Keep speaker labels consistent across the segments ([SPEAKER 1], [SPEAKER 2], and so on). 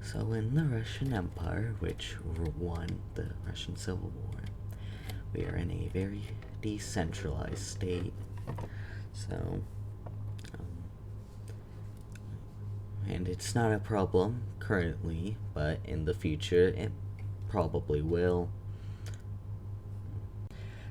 [SPEAKER 1] So in the Russian Empire, which won the Russian Civil War, we are in a very decentralized state. So, and it's not a problem currently, but in the future it probably will.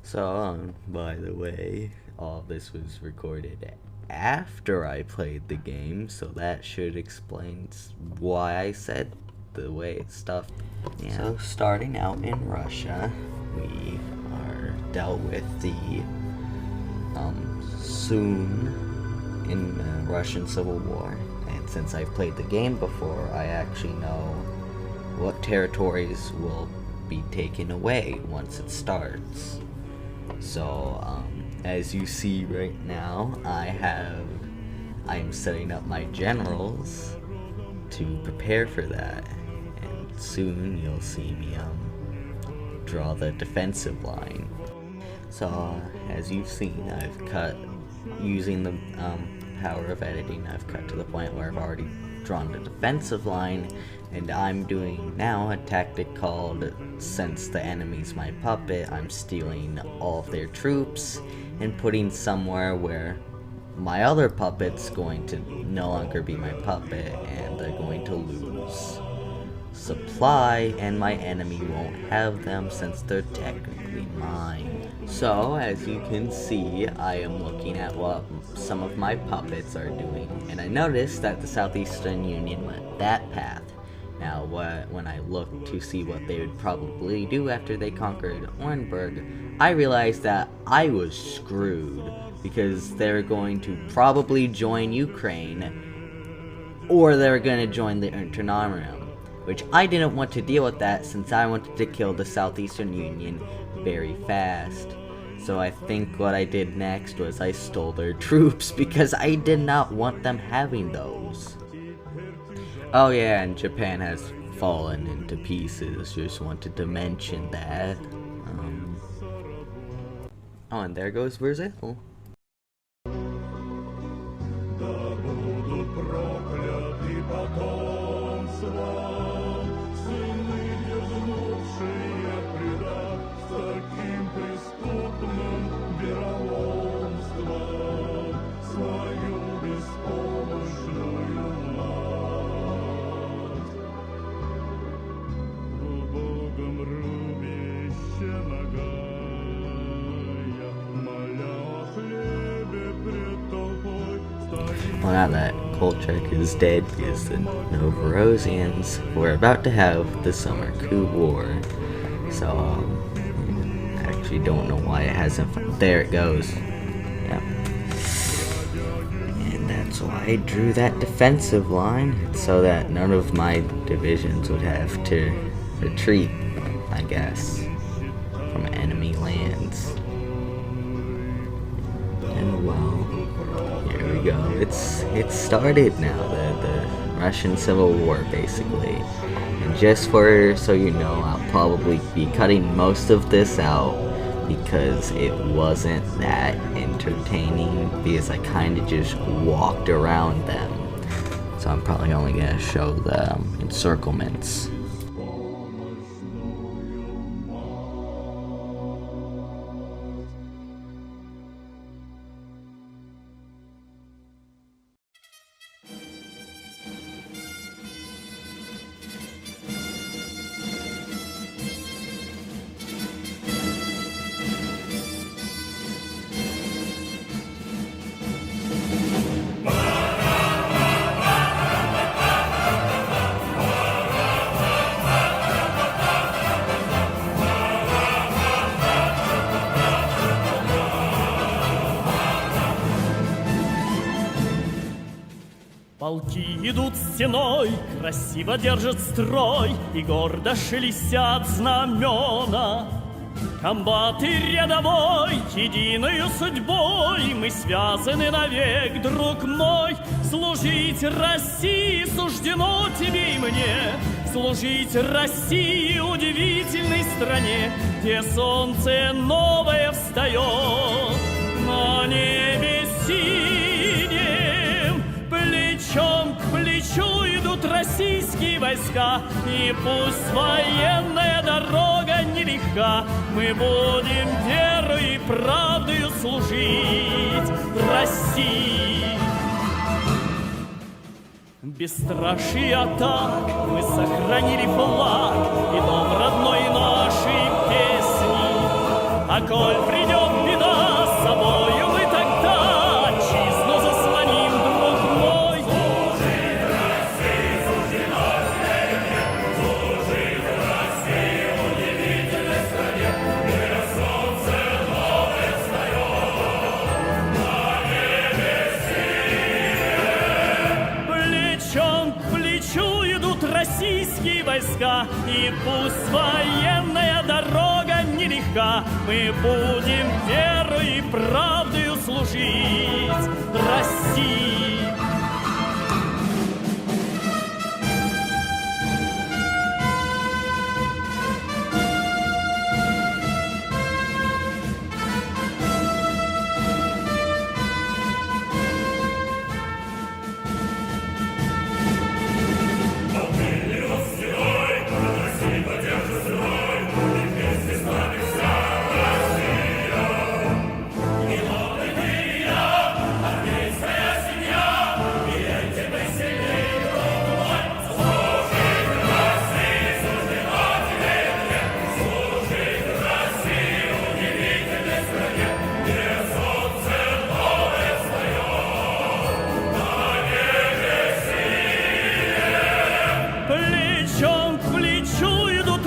[SPEAKER 1] So, by the way, all this was recorded after I played the game, so that should explain why I said the way it's stuff. Yeah. So, starting out in Russia, we are dealt with the Soon in the Russian Civil War, and since I've played the game before, I actually know what territories will be taken away once it starts. So, as you see right now, I'm setting up my generals to prepare for that, and soon you'll see me draw the defensive line. So, as you've seen, I've cut, using the power of editing, I've cut to the point where I've already drawn the defensive line, and I'm doing now a tactic called, since the enemy's my puppet, I'm stealing all of their troops and putting somewhere where my other puppet's going to no longer be my puppet, and they're going to lose supply, and my enemy won't have them since they're technically mine. So, as you can see, I am looking at what some of my puppets are doing, and I noticed that the Southeastern Union went that path. Now, when I looked to see what they would probably do after they conquered Orenburg, I realized that I was screwed, because they're going to probably join Ukraine, or they're going to join the Internarium, which I didn't want to deal with that since I wanted to kill the Southeastern Union very fast. So I think what I did next was I stole their troops because I did not want them having those. Oh yeah, and Japan has fallen into pieces, just wanted to mention that. Oh, and there goes Brazil. Well, now that Kolchak is dead, because the Novorosians were about to have the Summer Coup War. So, I actually don't know why it hasn't. There it goes. Yep. And that's why I drew that defensive line, so that none of my divisions would have to retreat, I guess, from enemy lands. And well, here we go. It's started now, the Russian Civil War, basically. And just so you know, I'll probably be cutting most of this out because it wasn't that entertaining, because I kind of just walked around them. So I'm probably only going to show the encirclements.
[SPEAKER 2] Полки идут стеной, красиво держат строй, и гордо шелестят знамена. Комбат и рядовой, единою судьбой, мы связаны навек, друг мой. Служить России суждено тебе и мне, служить России, удивительной стране, где солнце новое встает на небе синем. Плечом к плечу идут российские войска, и пусть военная дорога нелегка, мы будем верой и правдою служить России. Бесстрашие атак мы сохранили флаг и дом родной нашей песни. А коль придет беда, с собою мы тогда отчизну заслоним, друг мой. Служить России суждено тебе, служить России удивительной стране, где солнце новое встает на небе. Плечом к плечу идут российские войска, и пусть военная дорога нелегка, мы будем верой и правдою служить России.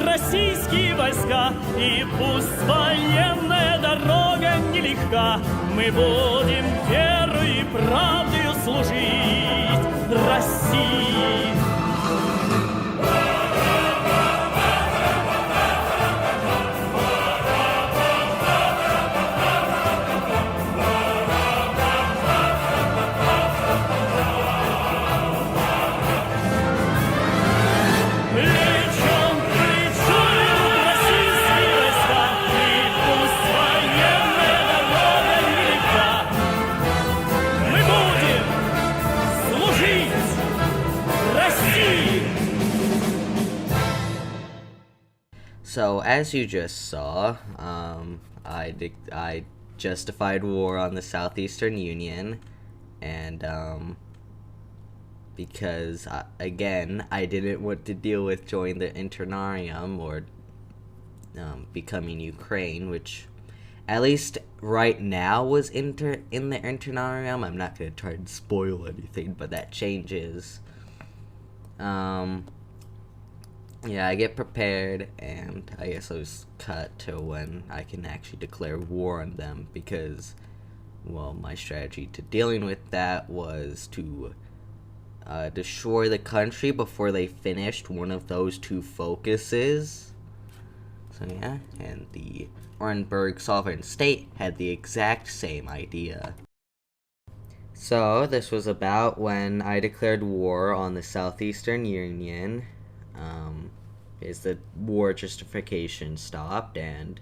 [SPEAKER 2] Российские войска, и пусть военная дорога нелегка, мы будем верой и правдою служить России.
[SPEAKER 1] So, as you just saw, I justified war on the Southeastern Union, and because, again, I didn't want to deal with joining the Internarium or becoming Ukraine, which, at least right now, was in the Internarium. I'm not going to try and spoil anything, but that changes. Yeah, I get prepared, and I guess I was cut to when I can actually declare war on them, because, well, my strategy to dealing with that was to destroy the country before they finished one of those two focuses. So yeah, and the Orenburg Sovereign State had the exact same idea. So this was about when I declared war on the Southeastern Union. Is the war justification stopped, and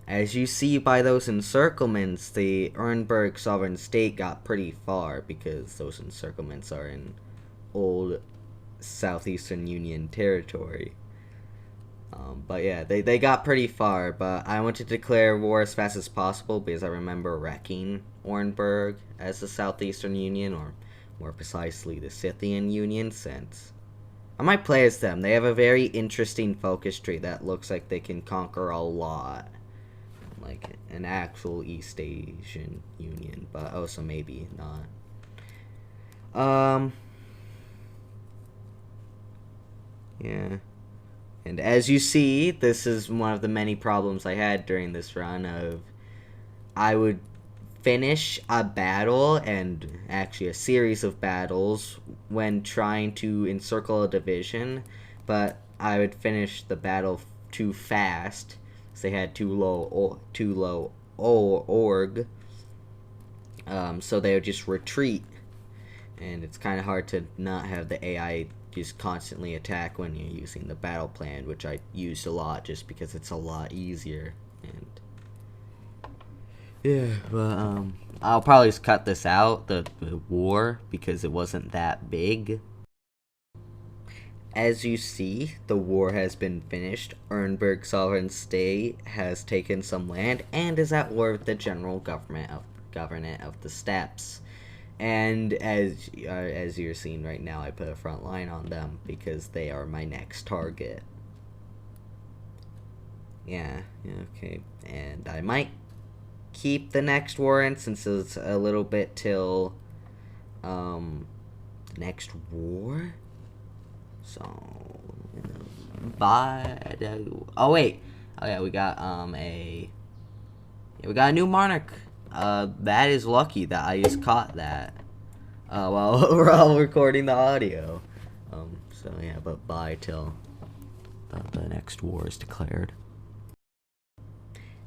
[SPEAKER 1] as you see by those encirclements, the Orenburg Sovereign State got pretty far, because those encirclements are in old Southeastern Union territory. But yeah, they got pretty far, but I want to declare war as fast as possible, because I remember wrecking Orenburg as the Southeastern Union, or more precisely the Scythian Union, since I might play as them. They have a very interesting focus tree that looks like they can conquer a lot. Like an actual East Asian Union, but also maybe not. Yeah. And as you see, this is one of the many problems I had during this run of I would finish a battle, and actually a series of battles, when trying to encircle a division, but I would finish the battle too fast, because they had too low org, so they would just retreat, and it's kind of hard to not have the AI just constantly attack when you're using the battle plan, which I used a lot just because it's a lot easier. And yeah, but I'll probably just cut this out, the war, because it wasn't that big. as you see, the war has been finished. Ernberg sovereign state has taken some land and is at war with the general government of the steppes. And as you're seeing right now, I put a front line on them because they are my next target. Yeah, okay. And I might keep the next warrant since it's a little bit till next war. So oh wait. Oh yeah, we got we got a new monarch. That is lucky that I just caught that while we're all recording the audio. So yeah, but bye till the next war is declared.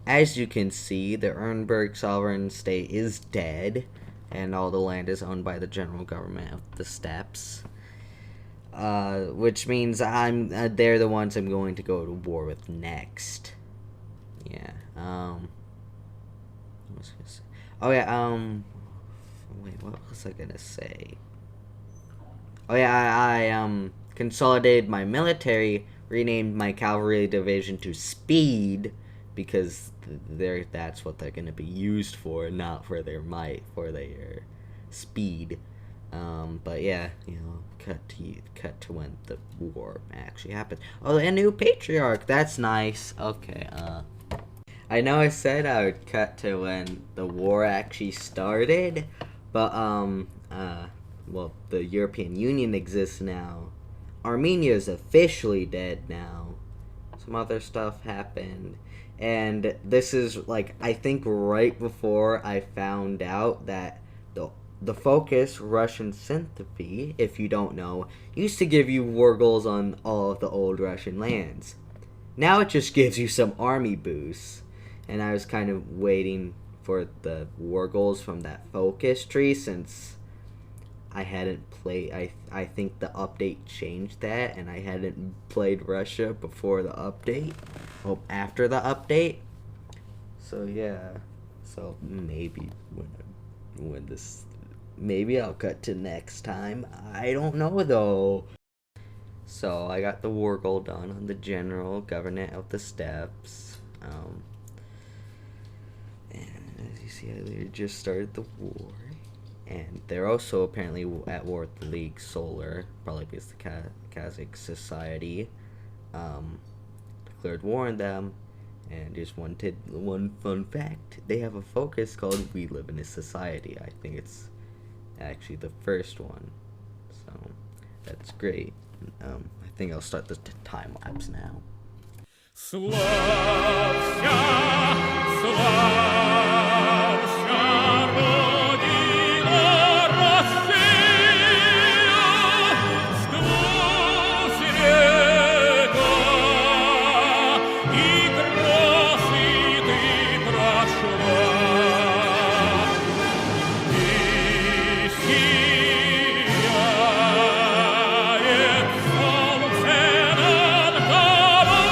[SPEAKER 1] As you can see, the Ernberg sovereign state is dead, and all the land is owned by the general government of the steppes. Which means they're the ones I'm going to go to war with next. Yeah. Oh yeah. Wait, what was I gonna say? Oh yeah, I consolidated my military, renamed my cavalry division to Speed, because that's what they're gonna be used for, not for their might, for their speed. But yeah, cut to when the war actually happened. Oh, a new patriarch. That's nice. Okay. I know I said I would cut to when the war actually started, but well, the European Union exists now. Armenia is officially dead now. Some other stuff happened, and this is like, I think right before I found out that the focus Russian sympathy, if you don't know, used to give you war goals on all of the old Russian lands. Now it just gives you some army boosts. And I was kind of waiting for the war goals from that focus tree, since I hadn't played. I think the update changed that, and I hadn't played Russia before the update. Oh, after the update. So yeah. So maybe when this, maybe I'll cut to next time. I don't know though. So I got the war goal done on the general government of the steppes. And as you see, they just started the war, and they're also apparently at war with the League Solar, probably because the Kazakh society declared war on them. And just one fun fact: they have a focus called "We Live in a Society." I think it's actually the first one, so that's great. I think I'll start the time lapse now.
[SPEAKER 2] Славься, славься, Родина Россия, сквозь века и красный ты прошла, и сияет солнце над тобой.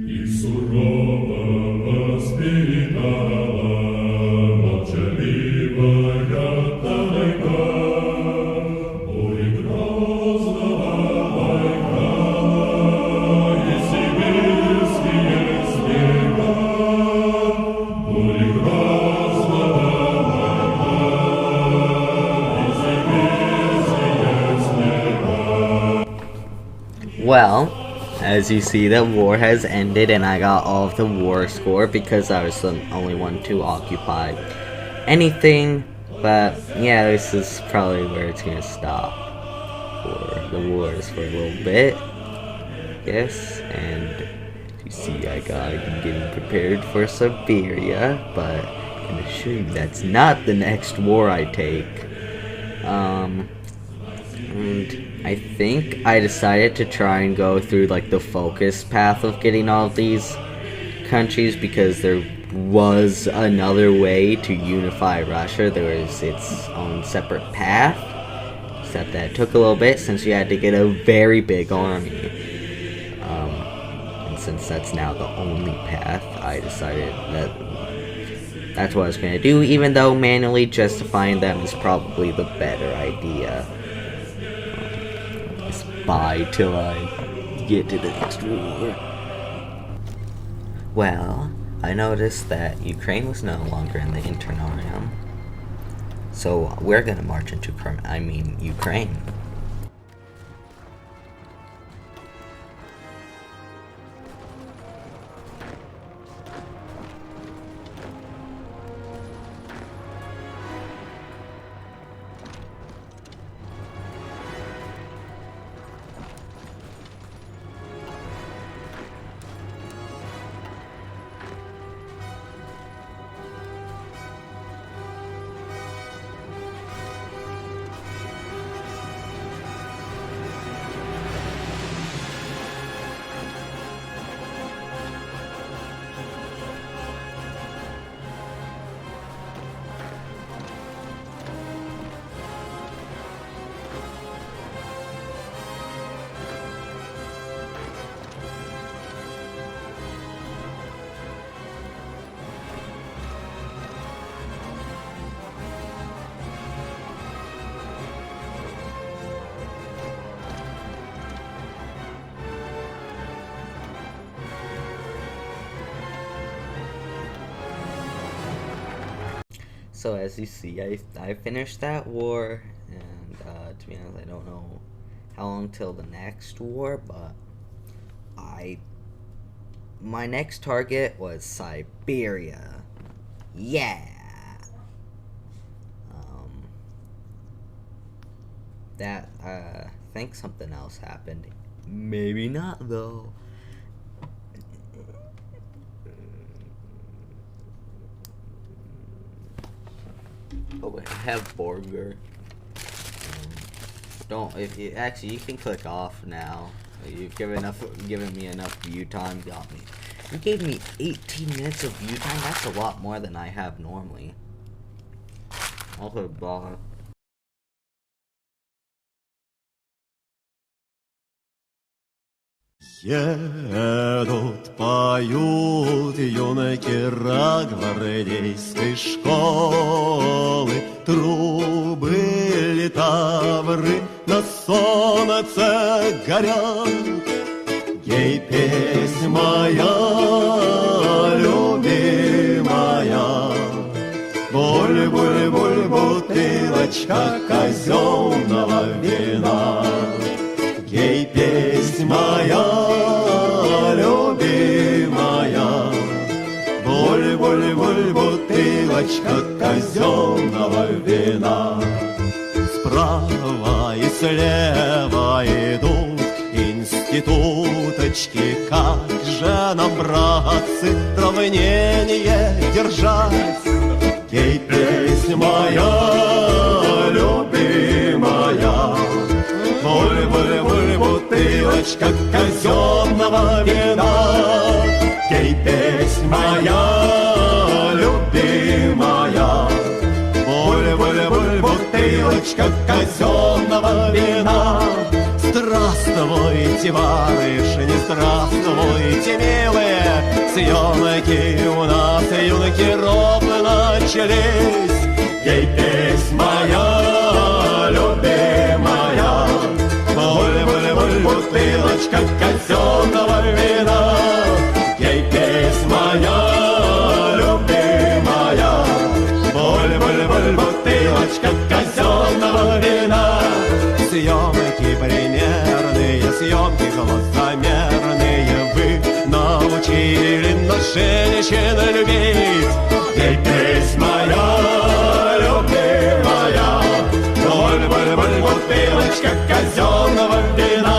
[SPEAKER 2] и сурово воспитала молчаливая тайга. Ой, грозного Байкала и сибирские снега. Ой, грозного
[SPEAKER 1] Well, as you see, the war has ended and I got all of the war score because I was the only one to occupy anything. But yeah, this is probably where it's gonna stop for the wars for a little bit. Yes, and you see I'm getting prepared for Siberia, but I can assure you that's not the next war I take. And I think I decided to try and go through like the focus path of getting all of these countries because there was another way to unify Russia. There was its own separate path, except that it took a little bit since you had to get a very big army. And since that's now the only path, I decided that that's what I was going to do, even though manually justifying them is probably the better idea. Bye till I get to the next war. Well, I noticed that Ukraine was no longer in the Internarium, so we're gonna march into Ukraine. So as you see, I finished that war, and to be honest, I don't know how long till the next war, but my next target was Siberia. Yeah. I think something else happened. Maybe not though. Oh, I have Borger. If you actually, you can click off now. You've given me enough view time. Got me. You gave me 18 minutes of view time. That's a lot more than I have normally. I'll put ball.
[SPEAKER 3] Едут, поют юнкера гвардейской школы, трубы, литавры на солнце горят. Гей, песнь моя, любимая, буль-буль-буль, бутылочка казенного вина. Гей, песнь моя, любимая, буль-буль-буль, бутылочка казенного вина. Справа и слева идут институточки. Как же нам, братцы, равнение держать? Гей, песнь моя, любимая, буль-буль-буль, бутылочка казенного вина. Гей, песнь моя, любимая, буль-буль-буль, бутылочка казенного вина. Страстно здравствуйте, барышни, здравствуйте, милые. Съемки у нас, юнки, ровно начались. Ей песнь моя, любимая, буль-буль-буль, бутылочка казенного вина. Ей песнь моя, любимая, буль-буль-буль, бутылочка казенного вина. Съемки примерные, съемки глазомерные. Вы научили нас женщин любить. Ей песнь моя, любимая, буль-буль-буль, бутылочка казенного вина.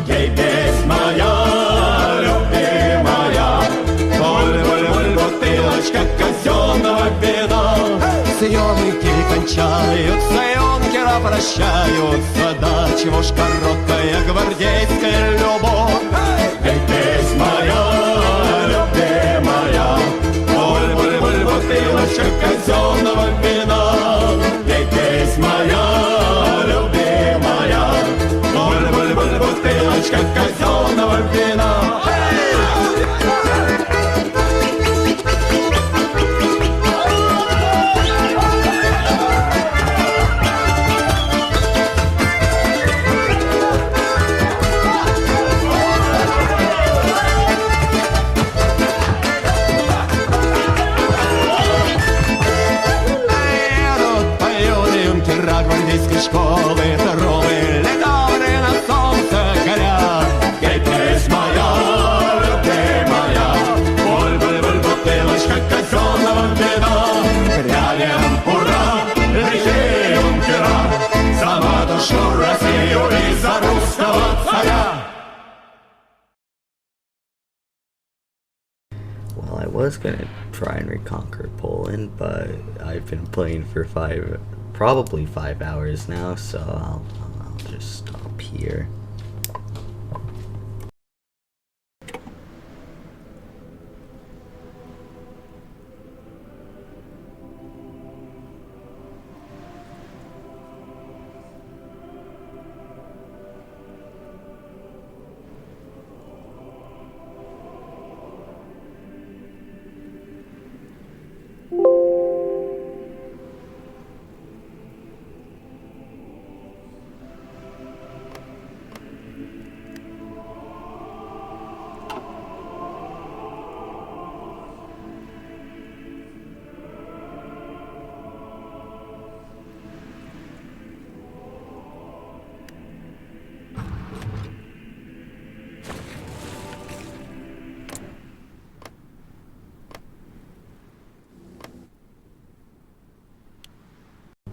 [SPEAKER 3] Ей песнь моя, любимая, буль-буль-буль, бутылочка казенного вина. Съемки кончаются, юнкера прощаются, да чего ж короткая гвардейская любовь. Эй, песнь моя, любимая, буль-буль-буль, бутылочка казенного вина. Эй, песнь моя, любимая, буль-буль-буль, бутылочка казенного вина. Гвардейской школы, здоровые летавры на солнце горят. Ей, песнь моя, любимая, буль-буль-буль, бутылочка казенного вина. Грянем, ура, лихие юнкера, за матушку Россию и за русского царя.
[SPEAKER 1] Well, I was gonna try and reconquer Poland, but I've been playing for probably 5 hours now, so I'll just stop here.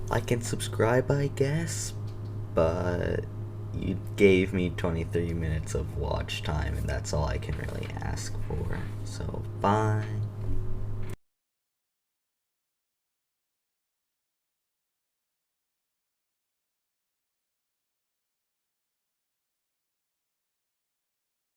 [SPEAKER 1] Like and subscribe, I guess, but you gave me 23 minutes of watch time, and that's all I can really ask for. So, bye.